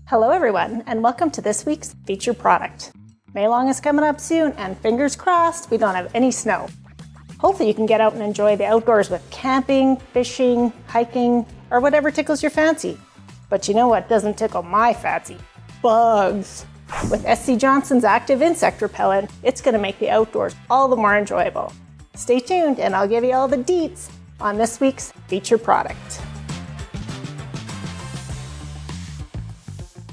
Hello everyone, and welcome to this week's featured product. May Long is coming up soon, and fingers crossed we don't have any snow. Hopefully you can get out and enjoy the outdoors with camping, fishing, hiking, or whatever tickles your fancy. But you know what doesn't tickle my fancy? Bugs! With SC Johnson's active insect repellent, it's going to make the outdoors all the more enjoyable. Stay tuned and I'll give you all the deets on this week's featured product.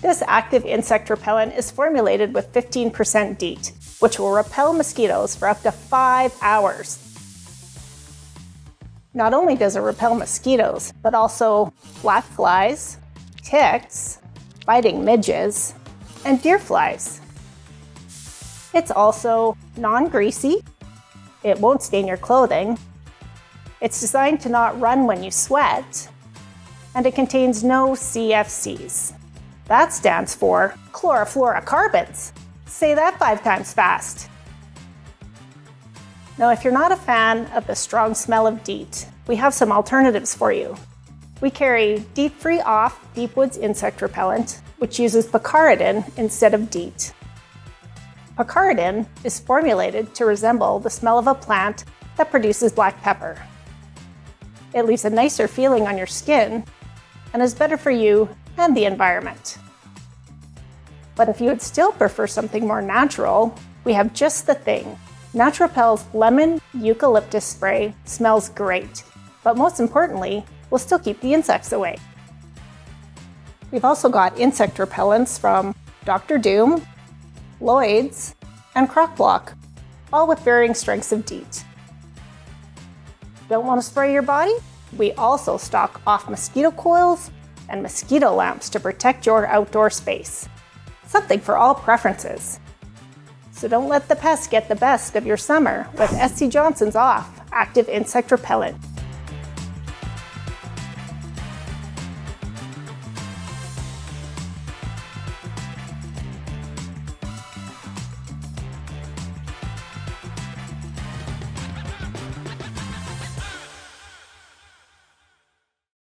This active insect repellent is formulated with 15% DEET, which will repel mosquitoes for up to 5 hours. Not only does it repel mosquitoes, but also black flies, ticks, biting midges, and deer flies. It's also non-greasy, it won't stain your clothing, it's designed to not run when you sweat, and it contains no CFCs. That stands for chlorofluorocarbons. Say that 5 times fast. Now, if you're not a fan of the strong smell of DEET, we have some alternatives for you. We carry DEET-free Off Deep Woods insect repellent, which uses picaridin instead of DEET. Picaridin is formulated to resemble the smell of a plant that produces black pepper. It leaves a nicer feeling on your skin and is better for you and the environment. But if you would still prefer something more natural, we have just the thing. Naturapel's lemon eucalyptus spray smells great, but most importantly, will still keep the insects away. We've also got insect repellents from Dr. Doom, Lloyd's, and Crockblock, all with varying strengths of DEET. Don't want to spray your body? We also stock off mosquito coils and mosquito lamps to protect your outdoor space. Something for all preferences. So don't let the pests get the best of your summer with SC Johnson's Off Active Insect Repellent.